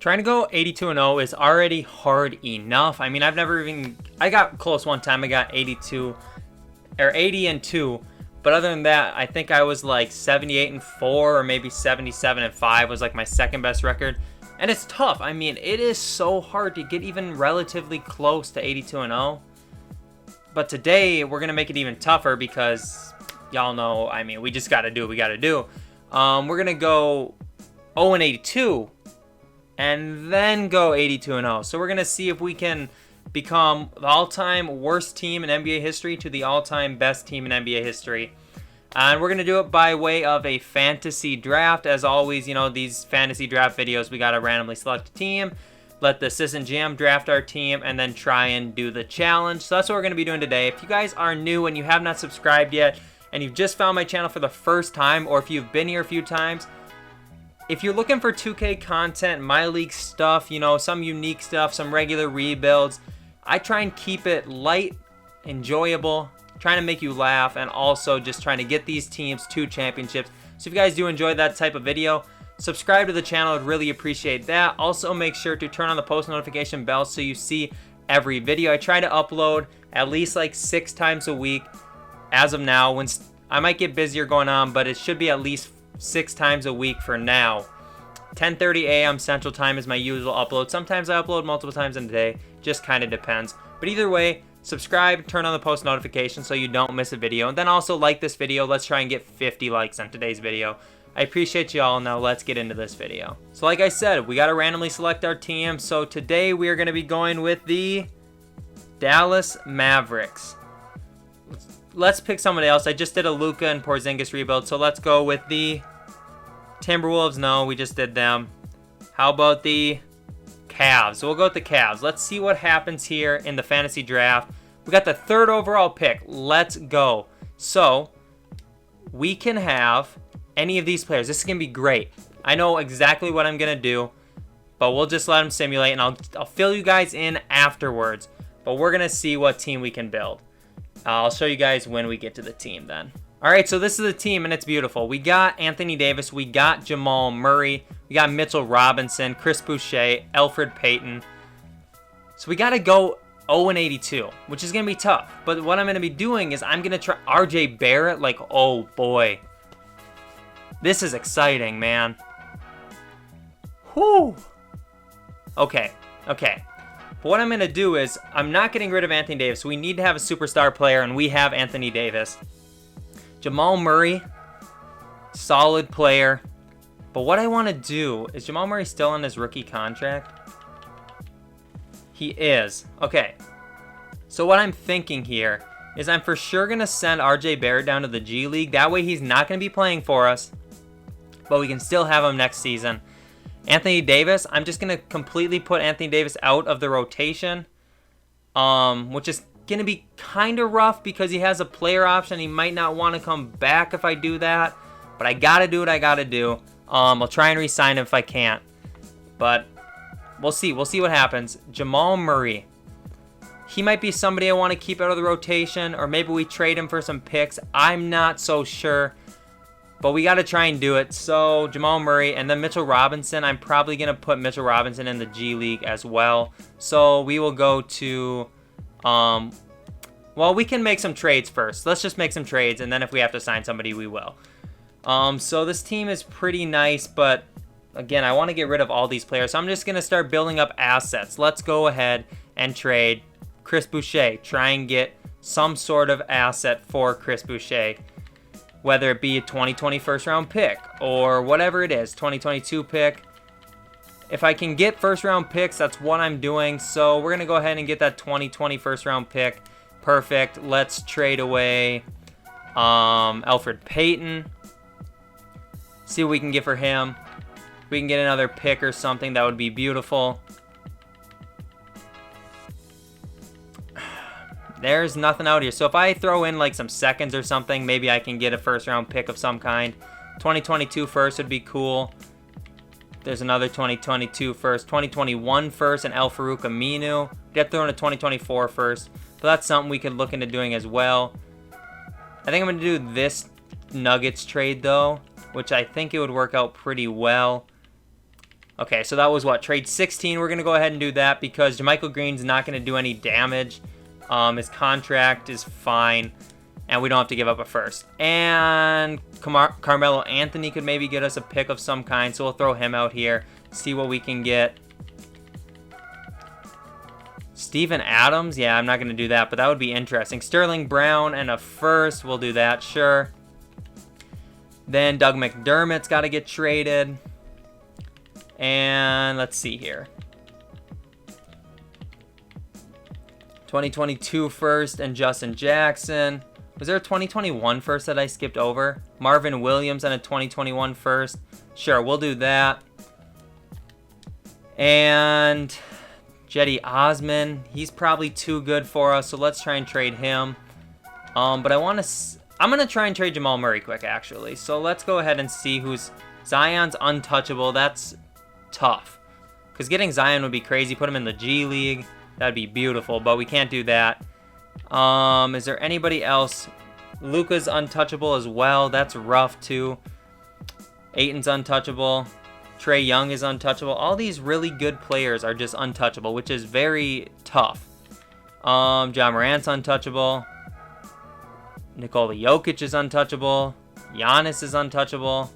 Trying to go 82-0 is already hard enough. I mean, I got close one time. I got 82 or 80-2. But other than that, I think I was like 78-4 or maybe 77-5 was like my second best record. And it's tough. I mean, it is so hard to get even relatively close to 82-0. But today, we're going to make it even tougher because y'all know, I mean, we just got to do what we got to do. We're going to go 0-82 and then go 82-0. So we're going to see if we can become the all-time worst team in NBA history to the all-time best team in NBA history. And we're going to do it by way of a fantasy draft. As always, you know, these fantasy draft videos, we got to randomly select a team, let the assistant GM draft our team, and then try and do the challenge. So that's what we're going to be doing today. If you guys are new and you have not subscribed yet, and you've just found my channel for the first time, or if you've been here a few times, if you're looking for 2K content, my league stuff, you know, some unique stuff, some regular rebuilds, I try and keep it light, enjoyable, trying to make you laugh, and also just trying to get these teams to championships. So if you guys do enjoy that type of video, subscribe to the channel. I'd really appreciate that. Also, make sure to turn on the post notification bell so you see every video. I try to upload at least like 6 times a week as of now. When I might get busier going on, but it should be at least 6 times a week for now. 10:30 a.m. Central Time is my usual upload. Sometimes I upload multiple times in a day. Just kind of depends. But either way, subscribe, turn on the post notification so you don't miss a video. And then also like this video. Let's try and get 50 likes on today's video. I appreciate y'all. Now let's get into this video. So like I said, we got to randomly select our team. So today we are going to be going with the Dallas Mavericks. Let's pick somebody else. I just did a Luka and Porzingis rebuild, so let's go with the Timberwolves. No, we just did them. How about the Cavs? We'll go with the Cavs. Let's see what happens here in the fantasy draft. We got the 3rd overall pick. Let's go. So, we can have any of these players. This is going to be great. I know exactly what I'm going to do, but we'll just let them simulate, and I'll fill you guys in afterwards. But we're going to see what team we can build. I'll show you guys when we get to the team then. All right, so this is the team, and it's beautiful. We got Anthony Davis. We got Jamal Murray. We got Mitchell Robinson, Chris Boucher, Elfrid Payton. So we got to go 0-82, which is going to be tough. But what I'm going to be doing is I'm going to try RJ Barrett. Like, oh, boy. This is exciting, man. Whew. Okay. But what I'm going to do is I'm not getting rid of Anthony Davis. We need to have a superstar player, and we have Anthony Davis. Jamal Murray, solid player. But what I want to do, is Jamal Murray still on his rookie contract? He is. Okay. So what I'm thinking here is I'm for sure going to send RJ Barrett down to the G League. That way he's not going to be playing for us, but we can still have him next season. Anthony Davis, I'm just going to completely put Anthony Davis out of the rotation, which is going to be kind of rough because he has a player option. He might not want to come back if I do that, but I got to do what I got to do. I'll try and re-sign him if I can't, but we'll see. We'll see what happens. Jamal Murray, he might be somebody I want to keep out of the rotation, or maybe we trade him for some picks. I'm not so sure. But we got to try and do it. So, Jamal Murray and then Mitchell Robinson. I'm probably going to put Mitchell Robinson in the G League as well. So, we will go to... well, we can make some trades first. Let's just make some trades, and then if we have to sign somebody, we will. So, this team is pretty nice, but... Again, I want to get rid of all these players. So, I'm just going to start building up assets. Let's go ahead and trade Chris Boucher. Try and get some sort of asset for Chris Boucher. Whether it be a 2020 first round pick or whatever it is, 2022 pick. If I can get first round picks, that's what I'm doing. So we're going to go ahead and get that 2020 first round pick. Perfect. Let's trade away Elfrid Payton. See what we can get for him. We can get another pick or something. That would be beautiful. There's nothing out here. So if I throw in like some seconds or something, maybe I can get a first round pick of some kind. 2022 first would be cool. There's another 2022 first. 2021 first and El Farouk Aminu. We'd have to throw in a 2024 first. But that's something we could look into doing as well. I think I'm going to do this Nuggets trade though, which I think it would work out pretty well. Okay, so that was what? Trade 16. We're going to go ahead and do that because JaMychal Green's not going to do any damage. His contract is fine, and we don't have to give up a first. And Carmelo Anthony could maybe get us a pick of some kind, so we'll throw him out here, see what we can get. Steven Adams, yeah, I'm not going to do that, but that would be interesting. Sterling Brown and a first, we'll do that, sure. Then Doug McDermott's got to get traded. And let's see here. 2022 first and Justin Jackson. Was there a 2021 first that I skipped over? Marvin Williams and a 2021 first. Sure, we'll do that. And Jetty Osman, he's probably too good for us, so let's try and trade him. But I'm going to try and trade Jamal Murray quick, actually. So let's go ahead and see who's... Zion's untouchable. That's tough. Because getting Zion would be crazy. Put him in the G League. That'd be beautiful, but we can't do that. Is there anybody else? Luka's untouchable as well. That's rough, too. Ayton's untouchable. Trae Young is untouchable. All these really good players are just untouchable, which is very tough. John Morant's untouchable. Nikola Jokic is untouchable. Giannis is untouchable.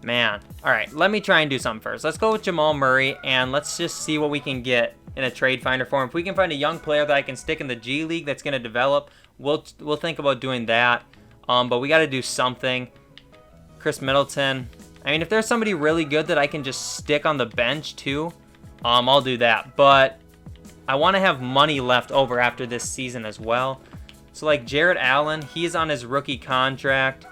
Man. All right, let me try and do something first. Let's go with Jamal Murray, and let's just see what we can get in a trade finder for him. If we can find a young player that I can stick in the G League that's going to develop, we'll think about doing that. But we got to do something. Chris Middleton. I mean, if there's somebody really good that I can just stick on the bench too, I'll do that. But I want to have money left over after this season as well. So like Jared Allen, he's on his rookie contract.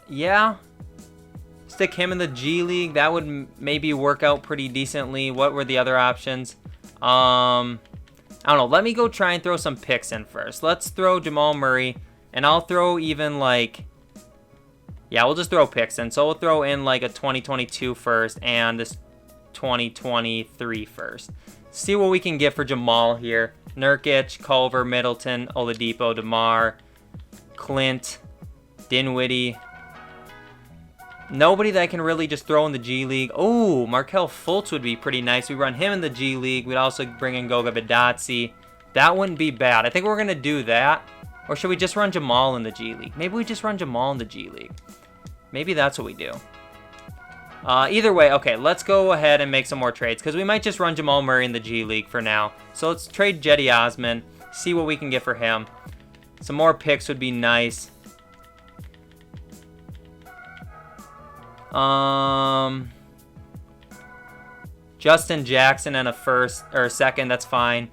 Yeah. Stick him in the G League. That would maybe work out pretty decently. What were the other options? I don't know. Let me go try and throw some picks in first. Let's throw Jamal Murray. And I'll throw even like... Yeah, we'll just throw picks in. So we'll throw in like a 2022 first and this 2023 first. See what we can get for Jamal here. Nurkic, Culver, Middleton, Oladipo, DeMar, Clint, Dinwiddie. Nobody that I can really just throw in the G League. Oh, Markelle Fultz would be pretty nice. We run him in the G League. We'd also bring in Goga Bitadze. That wouldn't be bad. I think we're going to do that. Or should we just run Jamal in the G League? Maybe we just run Jamal in the G League. Maybe that's what we do. Either way, okay, let's go ahead and make some more trades. Because we might just run Jamal Murray in the G League for now. So let's trade Jetty Osman. See what we can get for him. Some more picks would be nice. Justin Jackson and a first or a second, that's fine.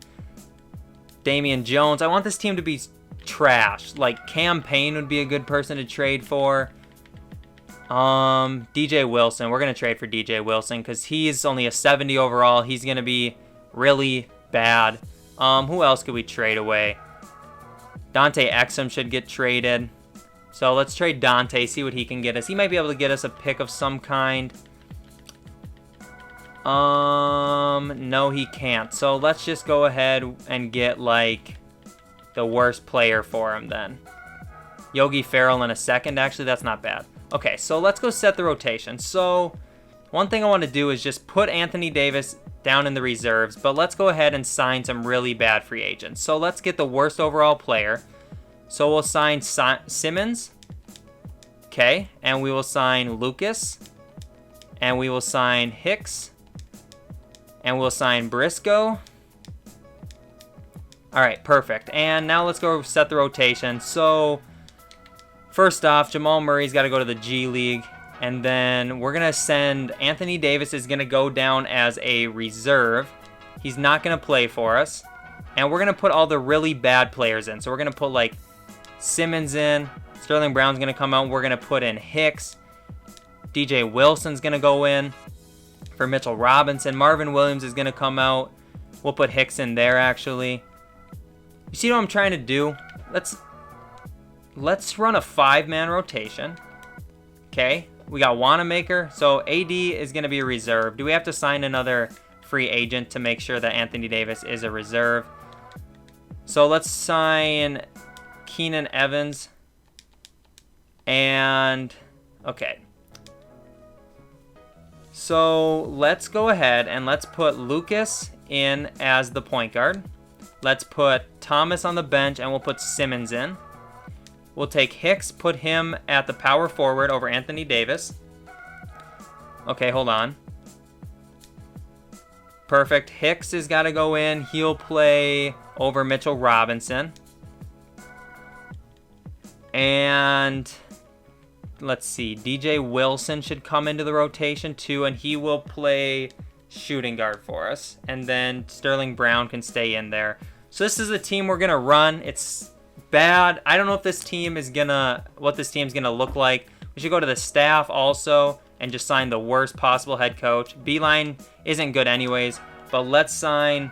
Damian Jones. I want this team to be trash. Like Cam Payne would be a good person to trade for. DJ Wilson. We're gonna trade for DJ Wilson because he's only a 70 overall. He's gonna be really bad. Who else could we trade away? Dante Exum should get traded. So let's trade Dante, see what he can get us. He might be able to get us a pick of some kind. No, he can't. So let's just go ahead and get, like, the worst player for him then. Yogi Ferrell in a second, actually. That's not bad. Okay, so let's go set the rotation. So one thing I want to do is just put Anthony Davis down in the reserves. But let's go ahead and sign some really bad free agents. So let's get the worst overall player. So we'll sign Simmons, okay, and we will sign Lucas, and we will sign Hicks, and we'll sign Briscoe. All right, perfect. And now let's go set the rotation. So first off, Jamal Murray's got to go to the G League, and then we're going to send Anthony Davis is going to go down as a reserve. He's not going to play for us, and we're going to put all the really bad players in. So we're going to put like Simmons in. Sterling Brown's going to come out. We're going to put in Hicks. DJ Wilson's going to go in for Mitchell Robinson. Marvin Williams is going to come out. We'll put Hicks in there, actually. You see what I'm trying to do? Let's run a 5-man rotation. Okay. We got Wanamaker. So AD is going to be a reserve. Do we have to sign another free agent to make sure that Anthony Davis is a reserve? So let's sign Keenan Evans. And, okay. So let's go ahead and let's put Lucas in as the point guard. Let's put Thomas on the bench, and we'll put Simmons in. We'll take Hicks, put him at the power forward over Anthony Davis. Okay, hold on. Perfect. Hicks has got to go in. He'll play over Mitchell Robinson. And let's see. DJ Wilson should come into the rotation too, and he will play shooting guard for us. And then Sterling Brown can stay in there. So this is the team we're going to run. It's bad. I don't know if this team is what this team's going to look like. We should go to the staff also and just sign the worst possible head coach. Beeline isn't good anyways, but let's sign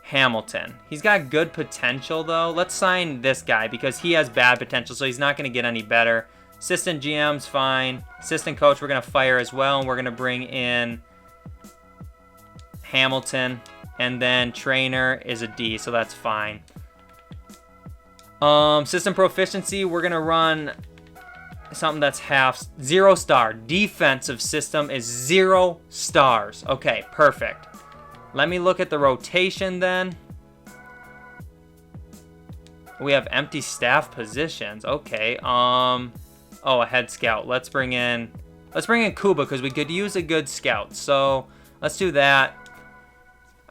Hamilton. He's got good potential though. Let's sign this guy because he has bad potential, so he's not going to get any better. Assistant GM's fine. Assistant coach we're going to fire as well, and we're going to bring in Hamilton. And then trainer is a D, so that's fine. System proficiency, we're going to run something that's 0 star. Defensive system is 0 stars. Okay, perfect. Let me look at the rotation then. We have empty staff positions. Okay. Oh, a head scout. Let's bring in Kuba because we could use a good scout. So let's do that.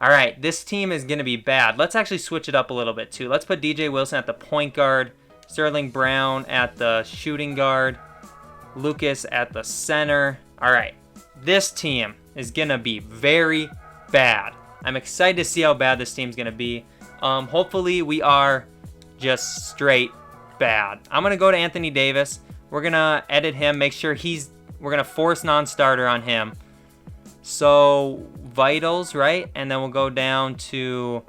All right, this team is going to be bad. Let's actually switch it up a little bit too. Let's put DJ Wilson at the point guard, Sterling Brown at the shooting guard, Lucas at the center. All right, this team is going to be very bad. I'm excited to see how bad this team's going to be. Hopefully we are just straight bad. I'm going to go to Anthony Davis. We're going to edit him, make sure we're going to force non-starter on him. So vitals, right? And then we'll go down to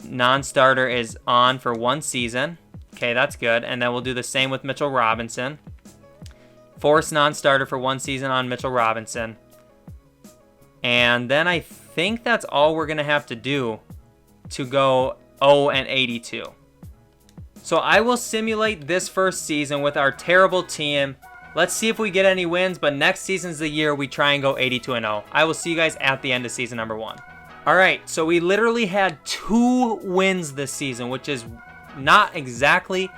non-starter is on for 1 season. Okay, that's good. And then we'll do the same with Mitchell Robinson. Force non-starter for 1 season on Mitchell Robinson. And then I think that's all we're going to have to do to go 0-82. So I will simulate this first season with our terrible team. Let's see if we get any wins, but next season's the year we try and go 82-0. I will see you guys at the end of season number 1. All right, so we literally had 2 wins this season, which is not exactly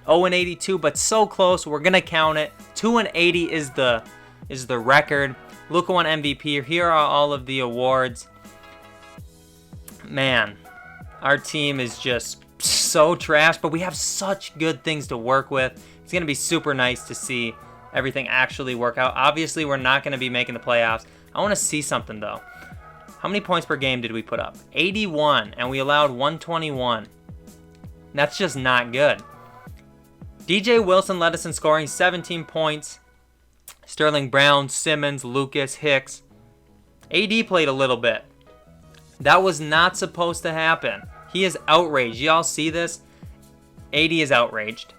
0-82, but so close. We're gonna count it. 2-80 is the record. Luka won MVP. Here are all of the awards. Man, our team is just so trash, but we have such good things to work with. It's going to be super nice to see everything actually work out. Obviously, we're not going to be making the playoffs. I want to see something, though. How many points per game did we put up? 81, and we allowed 121. That's just not good. DJ Wilson led us in scoring, 17 points. Sterling Brown, Simmons, Lucas, Hicks. AD played a little bit. That was not supposed to happen. He is outraged. Y'all see this? AD is outraged.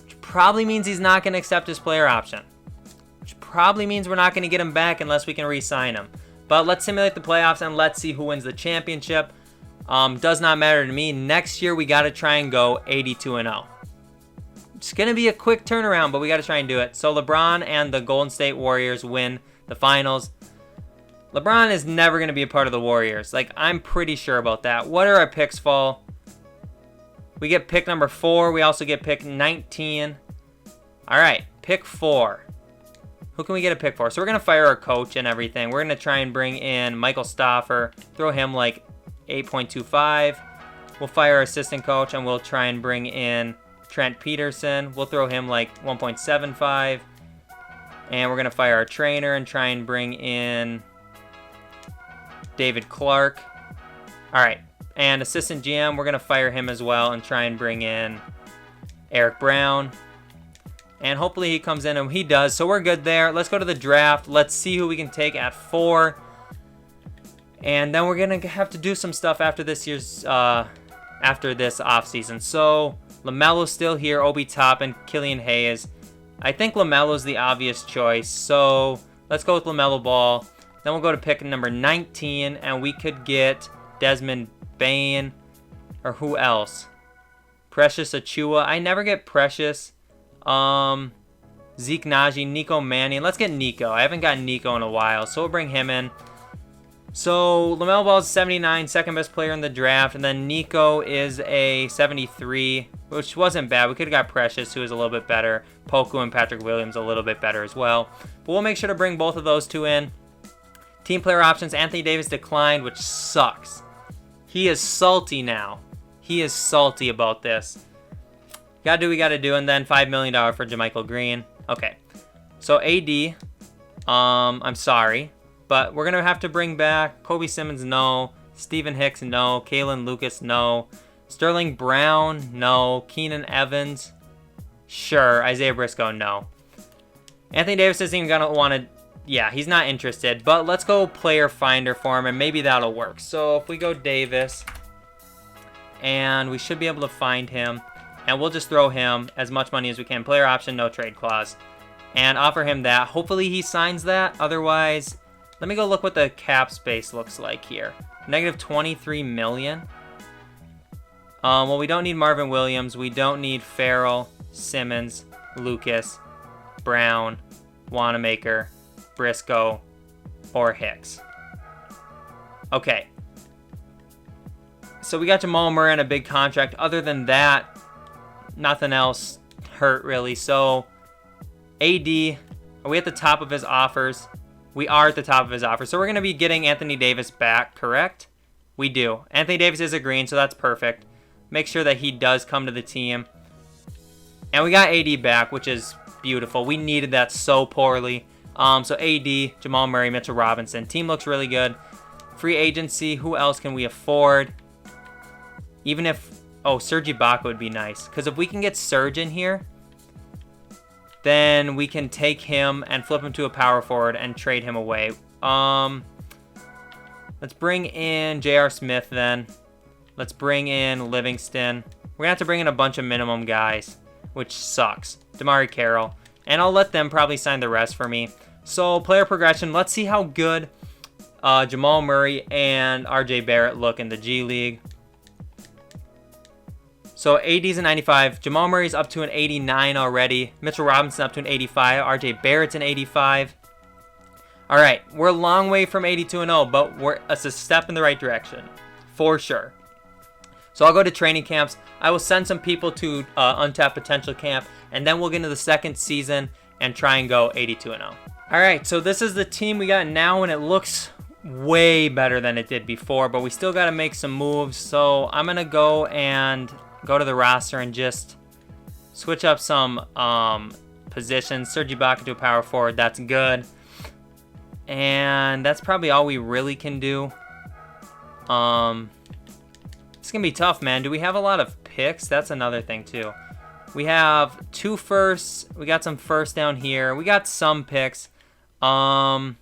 Which probably means he's not going to accept his player option. Which probably means we're not going to get him back unless we can re-sign him. But let's simulate the playoffs and let's see who wins the championship. Does not matter to me. Next year we got to try and go 82-0. It's going to be a quick turnaround, but we got to try and do it. So LeBron and the Golden State Warriors win the finals. LeBron is never going to be a part of the Warriors. Like, I'm pretty sure about that. What are our picks, Fall? We get pick number 4. We also get pick 19. All right, pick 4. Who can we get a pick for? So we're going to fire our coach and everything. We're going to try and bring in Michael Stoffer. Throw him like 8.25. We'll fire our assistant coach, and we'll try and bring in Trent Peterson. We'll throw him like 1.75. And we're going to fire our trainer and try and bring in David Clark. All right. And assistant GM, we're going to fire him as well and try and bring in Eric Brown. And hopefully he comes in, and he does. So we're good there. Let's go to the draft. Let's see who we can take at 4. And then we're going to have to do some stuff after this year's, after this offseason. So LaMelo's still here, Obi Toppin, Killian Hayes. I think LaMelo's the obvious choice. So let's go with LaMelo Ball. Then we'll go to pick number 19, and we could get Desmond Bane, or who else? Precious Achua. I never get Precious. Zeke Najee, Nico Mannion. Let's get Nico. I haven't gotten Nico in a while, so we'll bring him in. So LaMelo Ball is 79, second best player in the draft, and then Nico is a 73, which wasn't bad. We could have got Precious, who is a little bit better. Poku and Patrick Williams a little bit better as well. But we'll make sure to bring both of those two in. Team player options, Anthony Davis declined, which sucks. He is salty now. He is salty about this. Gotta do what we gotta do, and then $5 million for JaMychal Green. Okay, so AD, I'm sorry, but we're going to have to bring back Kobe Simmons, no. Stephen Hicks, no. Kalen Lucas, no. Sterling Brown, no. Keenan Evans, sure. Isaiah Briscoe, no. Anthony Davis isn't even going to want to, yeah, he's not interested. But let's go player finder for him, and maybe that'll work. So if we go Davis, and we should be able to find him. And we'll just throw him as much money as we can. Player option, no trade clause. And offer him that. Hopefully he signs that. Otherwise, let me go look what the cap space looks like here. Negative 23 million. Well, we don't need Marvin Williams. We don't need Farrell, Simmons, Lucas, Brown, Wanamaker, Briscoe, or Hicks. Okay. So we got Jamal Murray on a big contract. Other than that, nothing else hurt really. So AD, are we at the top of his offers? We are at the top of his offers. So we're going to be getting Anthony Davis back, correct? We do. Anthony Davis is a green, so that's perfect. Make sure that he does come to the team. And we got AD back, which is beautiful. We needed that so poorly. So AD, Jamal Murray, Mitchell Robinson. Team looks really good. Free agency, who else can we afford? Even if... Oh, Serge Ibaka would be nice. Because if we can get Serge in here, then we can take him and flip him to a power forward and trade him away. Let's bring in J.R. Smith then. Let's bring in Livingston. We're going to have to bring in a bunch of minimum guys, which sucks. DeMarre Carroll. And I'll let them probably sign the rest for me. So, player progression. Let's see how good Jamal Murray and R.J. Barrett look in the G League. So, AD's a 95. Jamal Murray's up to an 89 already. Mitchell Robinson up to an 85. R.J. Barrett's an 85. All right, we're a long way from 82-0, but it's a step in the right direction, for sure. So I'll go to training camps. I will send some people to Untapped Potential Camp, and then we'll get into the second season and try and go 82-0. All right, so this is the team we got now, and it looks way better than it did before, but we still got to make some moves. So I'm going to go to the roster and just switch up some positions. Serge Ibaka to a power forward, that's good. And that's probably all we really can do. It's going to be tough, man. Do we have a lot of picks? That's another thing, too. We have 2 firsts. We got some firsts down here. We got some picks. I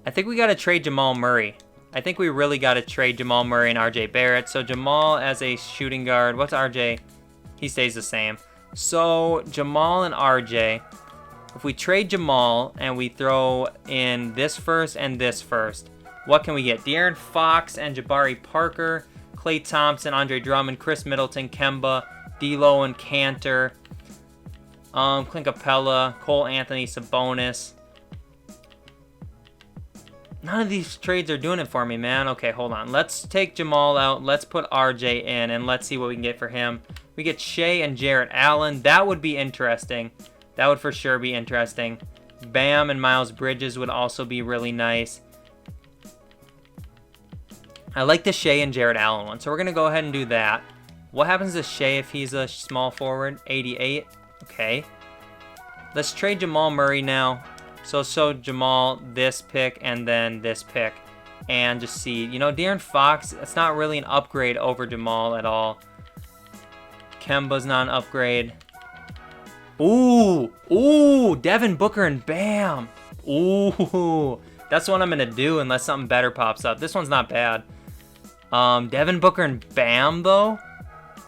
think we got to trade Jamal Murray. I think we really got to trade Jamal Murray and R.J. Barrett. So Jamal as a shooting guard. What's R.J.? He stays the same. So Jamal and R.J., if we trade Jamal and we throw in this first and this first, what can we get? De'Aaron Fox and Jabari Parker, Klay Thompson, Andre Drummond, Chris Middleton, Kemba, D'Lo and Cantor, Clint Capella, Cole Anthony, Sabonis. None of these trades are doing it for me, man. Okay, hold on. Let's take Jamal out. Let's put RJ in, and let's see what we can get for him. We get Shea and Jarrett Allen. That would be interesting. That would for sure be interesting. Bam and Miles Bridges would also be really nice. I like the Shea and Jarrett Allen one, so we're going to go ahead and do that. What happens to Shea if he's a small forward? 88. Okay. Let's trade Jamal Murray now. So Jamal, this pick, and then this pick. And just see. You know, De'Aaron Fox, it's not really an upgrade over Jamal at all. Kemba's not an upgrade. Ooh, Devin Booker and Bam. Ooh, that's what I'm going to do unless something better pops up. This one's not bad. Devin Booker and Bam, though,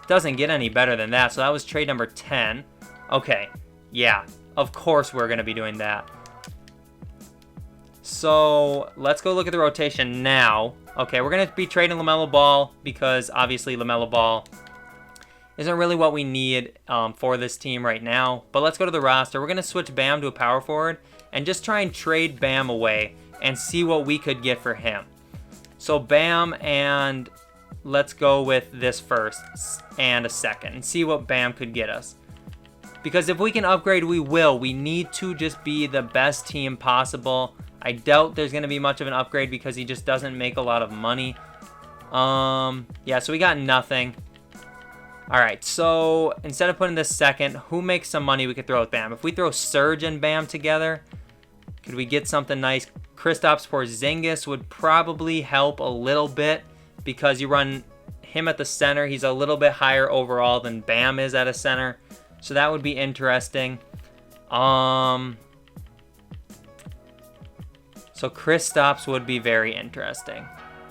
doesn't get any better than that. So that was trade number 10. Okay, yeah, of course we're going to be doing that. So let's go look at the rotation now. Okay, we're going to be trading LaMelo Ball because obviously LaMelo Ball isn't really what we need for this team right now. But let's go to the roster. We're going to switch Bam to a power forward and just try and trade Bam away and see what we could get for him. So Bam, and let's go with this first and a second and see what Bam could get us. Because if we can upgrade, we will. We need to just be the best team possible. I doubt there's going to be much of an upgrade because he just doesn't make a lot of money. Yeah, so we got nothing. All right, so instead of putting this second, who makes some money we could throw with Bam? If we throw Surge and Bam together, could we get something nice? Kristaps Porzingis would probably help a little bit because you run him at the center. He's a little bit higher overall than Bam is at a center. So that would be interesting. So Kristaps would be very interesting.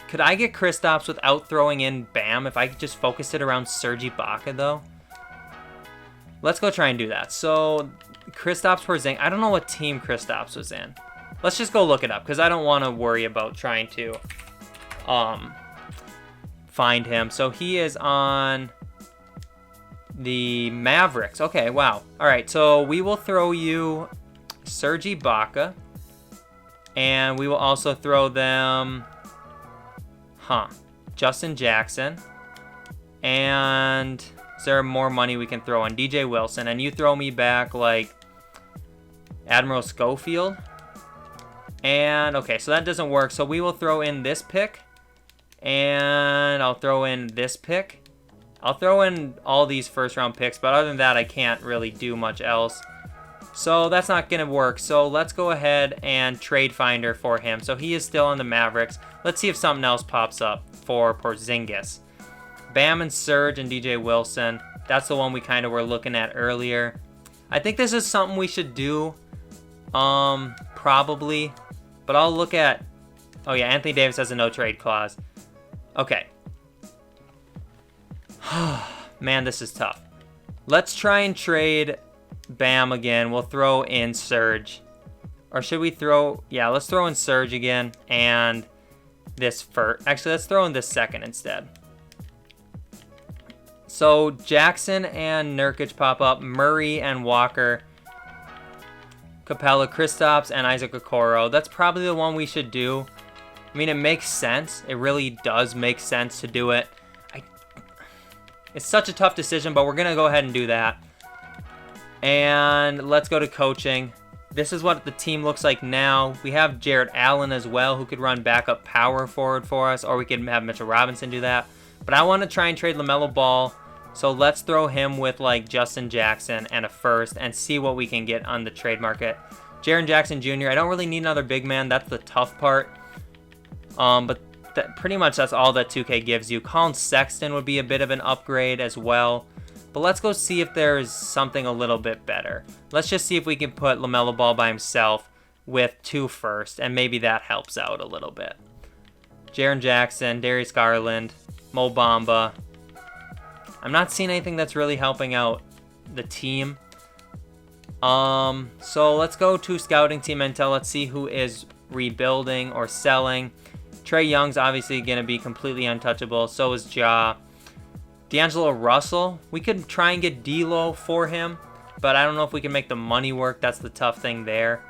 Could I get Kristaps without throwing in Bam if I could just focus it around Serge Ibaka though? Let's go try and do that. So Kristaps Porzingis, I don't know what team Kristaps was in. Let's just go look it up because I don't want to worry about trying to find him. So he is on the Mavericks. Okay, wow. All right, so we will throw you Serge Ibaka, and we will also throw them, Justin Jackson, and is there more money we can throw on DJ Wilson? And you throw me back like Admiral Schofield. And okay, so that doesn't work. So we will throw in this pick, and I'll throw in this pick. I'll throw in all these first round picks, but other than that, I can't really do much else. So that's not going to work. So let's go ahead and trade Finder for him. So he is still on the Mavericks. Let's see if something else pops up for Porzingis. Bam and Surge and DJ Wilson. That's the one we kind of were looking at earlier. I think this is something we should do. Probably. But I'll look at... Oh yeah, Anthony Davis has a no trade clause. Okay. Man, this is tough. Let's try and trade Bam again. We'll throw in Surge. Or should we throw... Yeah, let's throw in Surge again. And this first. Actually, let's throw in this second instead. So Jackson and Nurkic pop up. Murray and Walker. Capella, Kristaps, and Isaac Okoro. That's probably the one we should do. I mean, it makes sense. It really does make sense to do it. It's such a tough decision, but we're going to go ahead and do that. And let's go to coaching. This is what the team looks like now. We have Jarrett Allen as well, who could run backup power forward for us, or we could have Mitchell Robinson do that. But I want to try and trade LaMelo Ball, so let's throw him with like Justin Jackson and a first and see what we can get on the trade market. Jaren Jackson Jr., I don't really need another big man. That's the tough part. But pretty much that's all that 2K gives you. Colin Sexton would be a bit of an upgrade as well. But let's go see if there's something a little bit better. Let's just see if we can put LaMelo Ball by himself with 2 first, and maybe that helps out a little bit. Jaren Jackson, Darius Garland, Mo Bamba. I'm not seeing anything that's really helping out the team. So let's go to scouting team intel. Let's see who is rebuilding or selling. Trae Young's obviously going to be completely untouchable. So is Ja. D'Angelo Russell. We could try and get D'Lo for him, but I don't know if we can make the money work. That's the tough thing there.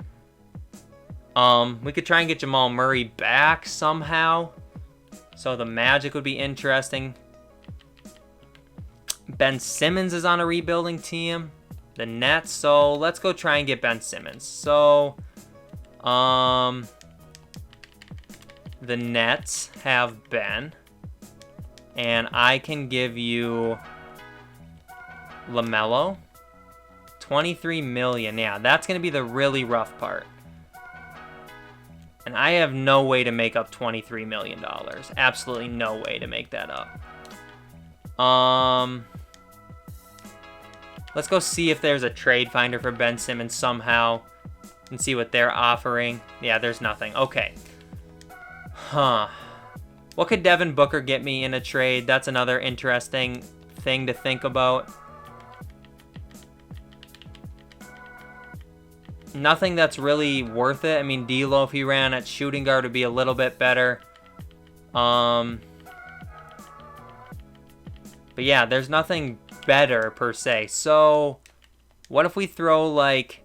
We could try and get Jamal Murray back somehow. So the Magic would be interesting. Ben Simmons is on a rebuilding team. The Nets. So let's go try and get Ben Simmons. So, the Nets have Ben. And I can give you LaMelo. $23 million. Yeah, that's going to be the really rough part. And I have no way to make up $23 million. Absolutely no way to make that up. Let's go see if there's a trade finder for Ben Simmons somehow and see what they're offering. Yeah, there's nothing. Okay. What could Devin Booker get me in a trade? That's another interesting thing to think about. Nothing that's really worth it. I mean, D'Lo, if he ran at shooting guard, would be a little bit better. But yeah, there's nothing better per se. So what if we throw like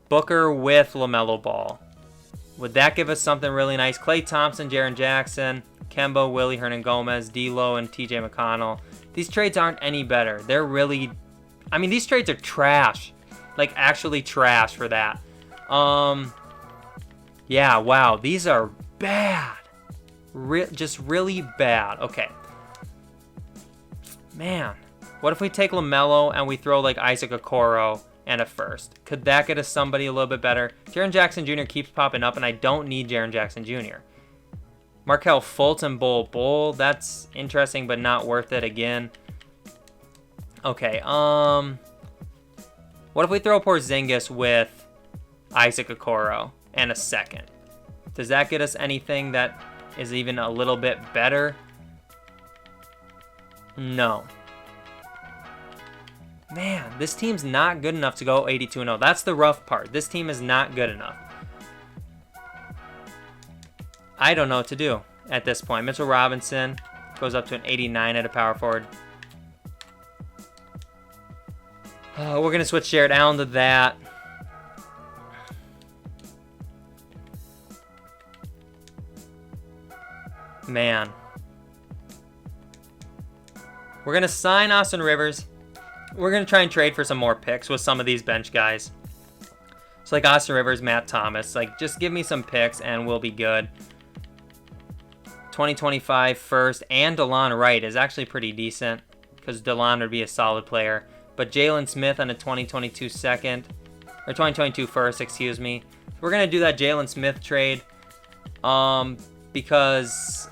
Booker with LaMelo Ball? Would that give us something really nice? Klay Thompson, Jaren Jackson, Kemba, Willie, Hernan-Gomez, D'Lo, and TJ McConnell. These trades aren't any better. They're really... I mean, these trades are trash. Like, actually trash for that. Yeah, wow. These are bad. Just really bad. Okay. Man. What if we take LaMelo and we throw, like, Isaac Okoro and a first? Could that get us somebody a little bit better? Jaren Jackson Jr. keeps popping up, and I don't need Jaren Jackson Jr. Markelle Fultz and Bol. That's interesting, but not worth it again. Okay, what if we throw Porzingis with Isaac Okoro and a second? Does that get us anything that is even a little bit better? No. Man, this team's not good enough to go 82-0. That's the rough part. This team is not good enough. I don't know what to do at this point. Mitchell Robinson goes up to an 89 at a power forward. We're going to switch Jared Allen to that. Man. We're going to sign Austin Rivers. We're going to try and trade for some more picks with some of these bench guys. So like Austin Rivers, Matt Thomas. Like, just give me some picks and we'll be good. 2025 first and DeLon Wright is actually pretty decent because DeLon would be a solid player. But Jalen Smith on a 2022 second, or 2022 first, excuse me. We're going to do that Jalen Smith trade because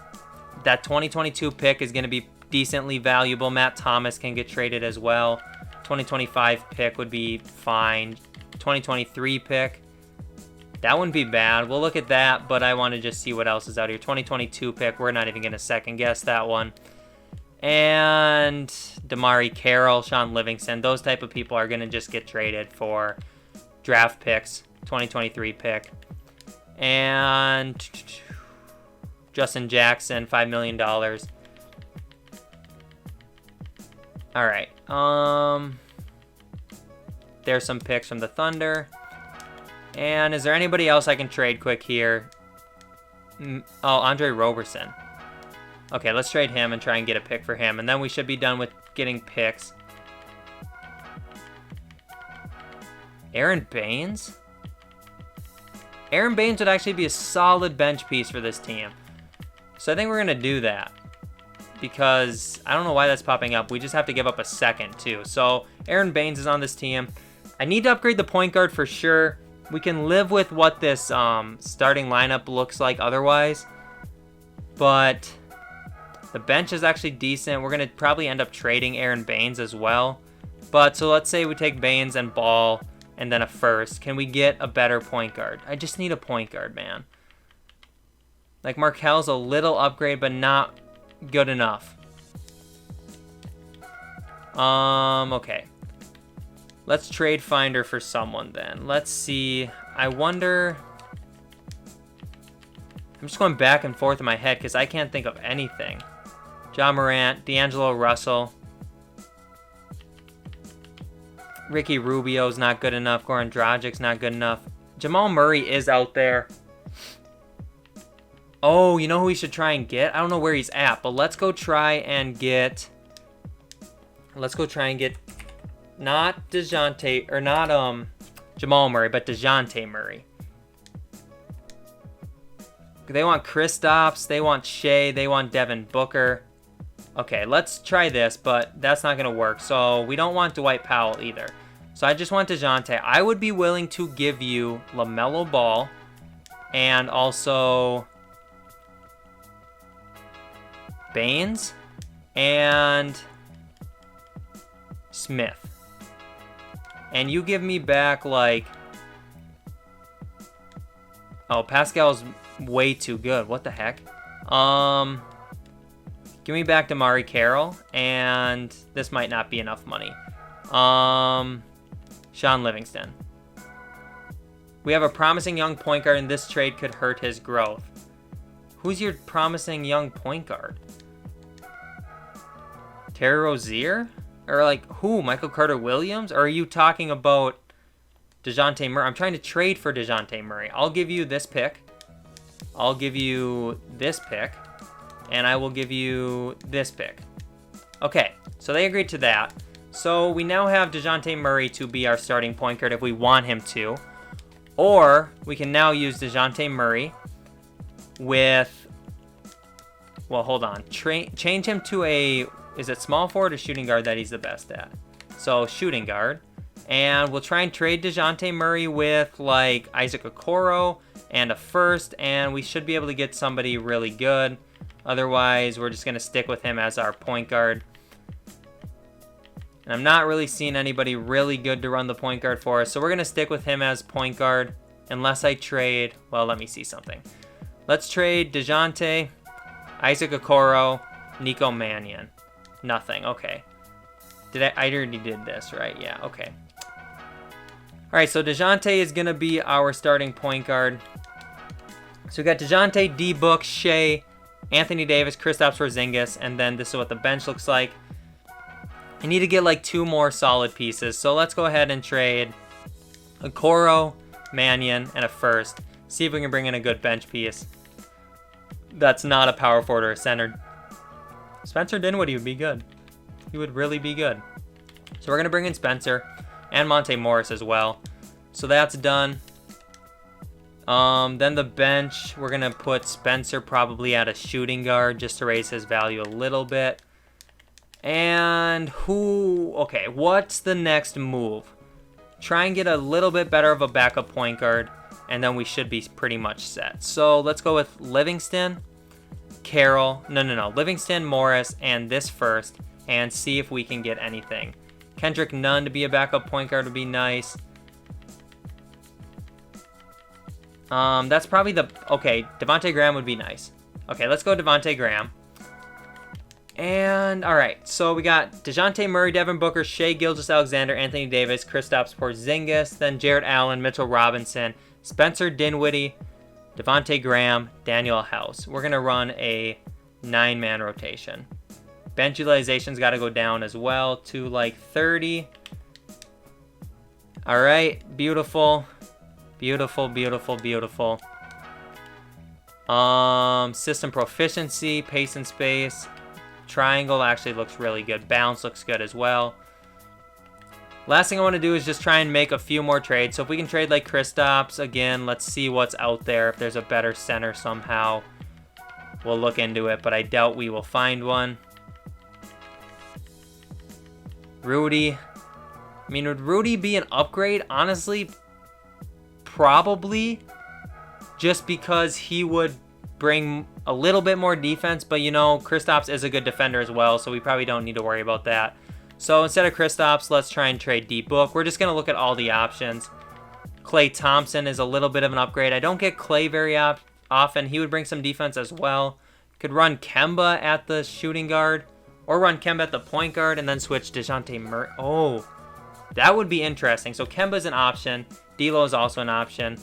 that 2022 pick is going to be decently valuable. Matt Thomas can get traded as well. 2025 pick would be fine. 2023 pick, that wouldn't be bad. We'll look at that, but I want to just see what else is out here. 2022 pick, we're not even going to second guess that one. And Damari Carroll, Sean Livingston, those type of people are going to just get traded for draft picks. 2023 pick. And Justin Jackson, $5 million. All right. There's some picks from the Thunder. And is there anybody else I can trade quick here? Oh, Andre Roberson. Okay, let's trade him and try and get a pick for him. And then we should be done with getting picks. Aaron Baines? Aaron Baines would actually be a solid bench piece for this team. So I think we're going to do that. Because I don't know why that's popping up. We just have to give up a second, too. So Aaron Baines is on this team. I need to upgrade the point guard for sure. We can live with what this starting lineup looks like otherwise. But the bench is actually decent. We're going to probably end up trading Aaron Baines as well. But so let's say we take Baines and Ball and then a first. Can we get a better point guard? I just need a point guard, man. Like Markel's a little upgrade, but not good enough. Okay. Let's trade Finder for someone then. Let's see. I wonder... I'm just going back and forth in my head because I can't think of anything. John Morant, D'Angelo Russell. Ricky Rubio's not good enough. Goran Dragic's not good enough. Jamal Murray is out there. Oh, you know who we should try and get? I don't know where he's at, but let's go try and get... Not DeJounte, or not Jamal Murray, but DeJounte Murray. They want Kristaps, they want Shea, they want Devin Booker. Okay, let's try this, but that's not going to work. So we don't want Dwight Powell either. So I just want DeJounte. I would be willing to give you LaMelo Ball and also Baines and Smith. And you give me back like... Oh, Pascal's way too good. What the heck? Give me back Damari Carroll, and this might not be enough money. Sean Livingston. We have a promising young point guard, and this trade could hurt his growth. Who's your promising young point guard? Terry Rozier? Or like who? Michael Carter Williams? Or are you talking about DeJounte Murray? I'm trying to trade for DeJounte Murray. I'll give you this pick. I'll give you this pick. And I will give you this pick. Okay, so they agreed to that. So we now have DeJounte Murray to be our starting point guard if we want him to. Or we can now use DeJounte Murray with, well, hold on. Change him to a, is it small forward or shooting guard that he's the best at? So shooting guard. And we'll try and trade DeJounte Murray with like Isaac Okoro and a first. And we should be able to get somebody really good. Otherwise, we're just going to stick with him as our point guard. And I'm not really seeing anybody really good to run the point guard for us. So we're going to stick with him as point guard. Unless I trade, well, let me see something. Let's trade DeJounte, Isaac Okoro, Nico Mannion. Nothing. Okay. I already did this, right? Yeah, okay. All right, so DeJounte is going to be our starting point guard. So we got DeJounte, D-Book, Shea, Anthony Davis, Kristaps Porzingis, and then this is what the bench looks like. I need to get like 2 more solid pieces, so let's go ahead and trade Okoro, Mannion, and a first. See if we can bring in a good bench piece. That's not a power forward or a center. Spencer Dinwiddie would be good. He would really be good. So we're going to bring in Spencer and Monte Morris as well. So that's done. Then the bench, we're going to put Spencer probably at a shooting guard just to raise his value a little bit. And okay, what's the next move? Try and get a little bit better of a backup point guard, and then we should be pretty much set. So let's go with Livingston, Carroll, no, Livingston, Morris, and this first, and see if we can get anything. Kendrick Nunn to be a backup point guard would be nice. That's probably okay, Devontae Graham would be nice. Okay, let's go Devontae Graham. And, all right, so we got DeJounte Murray, Devin Booker, Shea Gilgeous-Alexander, Anthony Davis, Kristaps Porzingis, then Jarrett Allen, Mitchell Robinson, Spencer Dinwiddie, Devontae Graham, Daniel House. We're going to run a 9-man rotation. Bench utilization's got to go down as well to like 30. All right, beautiful. Beautiful, beautiful, beautiful. System proficiency, pace and space. Triangle actually looks really good. Bounce looks good as well. Last thing I want to do is just try and make a few more trades. So if we can trade like Kristaps, again, let's see what's out there. If there's a better center somehow, we'll look into it, but I doubt we will find one. Rudy. I mean, would Rudy be an upgrade? Honestly, probably. Just because he would bring a little bit more defense, but you know, Kristaps is a good defender as well, so we probably don't need to worry about that. So instead of Kristaps, let's try and trade D-Book. We're just going to look at all the options. Klay Thompson is a little bit of an upgrade. I don't get Klay very often. He would bring some defense as well. Could run Kemba at the shooting guard, or run Kemba at the point guard, and then switch DeJounte Murray. Oh, that would be interesting. So Kemba's an option. D'Lo is also an option.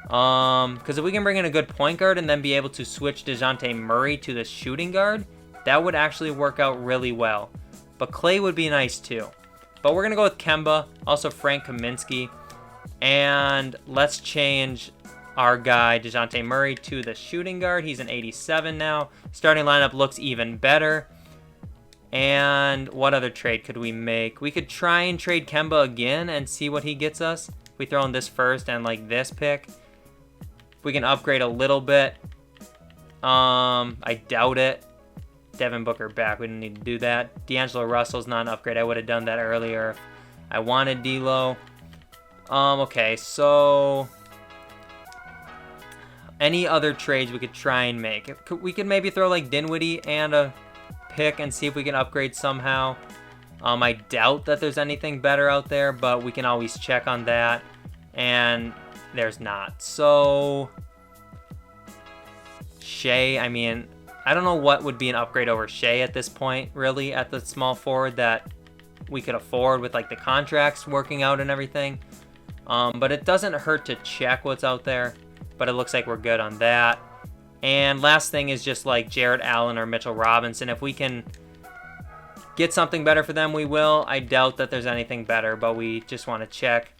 Because if we can bring in a good point guard and then be able to switch DeJounte Murray to the shooting guard, that would actually work out really well. But Klay would be nice too. But we're going to go with Kemba, also Frank Kaminsky. And let's change our guy, DeJounte Murray, to the shooting guard. He's an 87 now. Starting lineup looks even better. And what other trade could we make? We could try and trade Kemba again and see what he gets us. We throw in this first and like this pick. We can upgrade a little bit. I doubt it. Devin Booker back. We didn't need to do that. D'Angelo Russell's not an upgrade. I would have done that earlier if I wanted D'Lo. Okay, so any other trades we could try and make? We could maybe throw like Dinwiddie and a pick and see if we can upgrade somehow. I doubt that there's anything better out there, but we can always check on that. And there's not. So Shea, I mean, I don't know what would be an upgrade over Shea at this point, really, at the small forward that we could afford with like the contracts working out and everything. But it doesn't hurt to check what's out there, but it looks like we're good on that. And last thing is just like Jarrett Allen or Mitchell Robinson. If we can get something better for them, we will. I doubt that there's anything better, but we just want to check.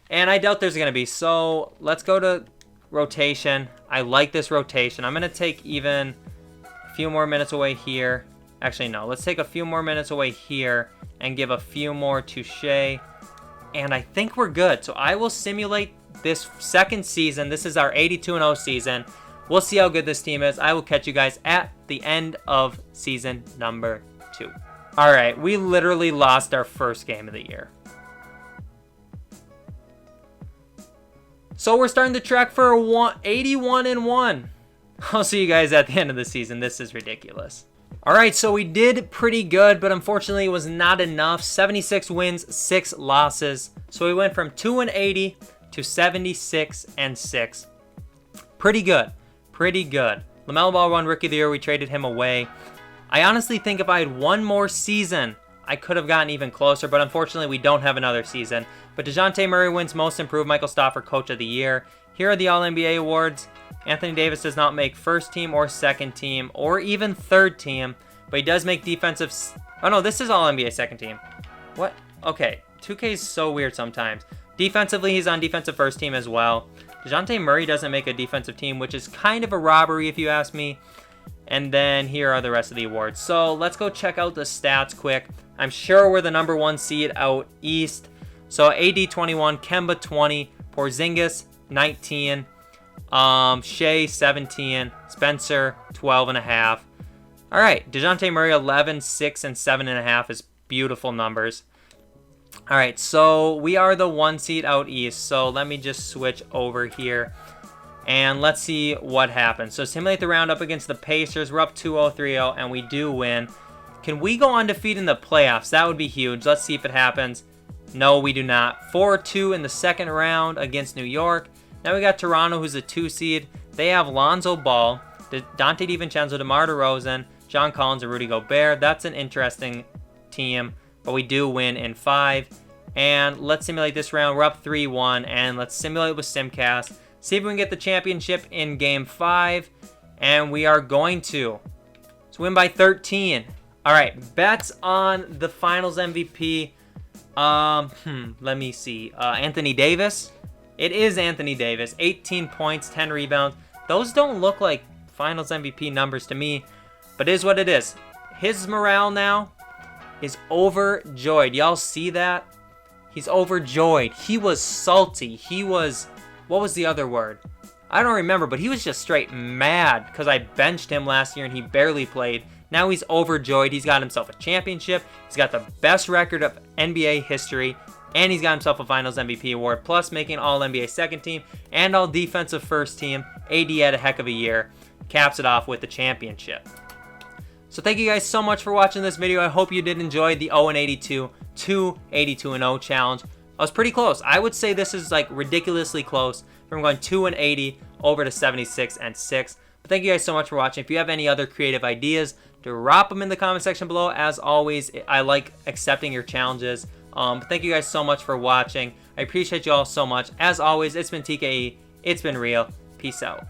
And I doubt there's going to be. So let's go to rotation. I like this rotation. I'm going to take even a few more minutes away here. Actually, no. Let's take a few more minutes away here and give a few more to Shea. And I think we're good. So I will simulate this second season. This is our 82-0 season. We'll see how good this team is. I will catch you guys at the end of season number 2. All right, we literally lost our first game of the year. So we're starting to track for 81-1. I'll see you guys at the end of the season. This is ridiculous. All right, so we did pretty good, but unfortunately it was not enough. 76 wins, 6 losses. So we went from 2-80 to 76-6. Pretty good. Pretty good. LaMelo Ball won Rookie of the Year. We traded him away. I honestly think if I had one more season, I could have gotten even closer, but unfortunately we don't have another season. But DeJounte Murray wins Most Improved, Michael Stauffer Coach of the Year. Here are the All-NBA awards. Anthony Davis does not make first team or second team or even third team, but he does make defensive... Oh no, this is All-NBA second team. What? Okay, 2K is so weird sometimes. Defensively, he's on defensive first team as well. DeJounte Murray doesn't make a defensive team, which is kind of a robbery if you ask me. And then here are the rest of the awards. So let's go check out the stats quick. I'm sure we're the number 1 seed out east. So AD 21, Kemba 20, Porzingis 19, Shea 17, Spencer 12.5. All right, DeJounte Murray 11, 6, and 7.5 is beautiful numbers. All right, so we are the 1 seed out east. So let me just switch over here. And let's see what happens. So simulate the round up against the Pacers. We're up 2-0, 3-0, and we do win. Can we go undefeated in the playoffs? That would be huge. Let's see if it happens. No, we do not. 4-2 in the second round against New York. Now we got Toronto, who's a 2 seed. They have Lonzo Ball, Dante DiVincenzo, DeMar DeRozan, John Collins, and Rudy Gobert. That's an interesting team, but we do win in 5. And let's simulate this round. We're up 3-1, and let's simulate with SimCast. See if we can get the championship in Game 5, and we are going to. Let's win by 13. All right, bets on the Finals MVP. Let me see. Anthony Davis. It is Anthony Davis. 18 points, 10 rebounds. Those don't look like Finals MVP numbers to me, but it is what it is. His morale now is overjoyed. Y'all see that? He's overjoyed. He was salty. He was... What was the other word? I don't remember, but he was just straight mad because I benched him last year and he barely played. Now he's overjoyed. He's got himself a championship. He's got the best record of NBA history. And he's got himself a Finals MVP award, plus making All-NBA second team and All-Defensive first team. AD had a heck of a year. Caps it off with the championship. So thank you guys so much for watching this video. I hope you did enjoy the 0-82 to 82-0 challenge. I was pretty close. I would say this is like ridiculously close from going 2-80 over to 76-6. But thank you guys so much for watching. If you have any other creative ideas, drop them in the comment section below. As always, I like accepting your challenges. Thank you guys so much for watching. I appreciate you all so much. As always, it's been TKE. It's been real. Peace out.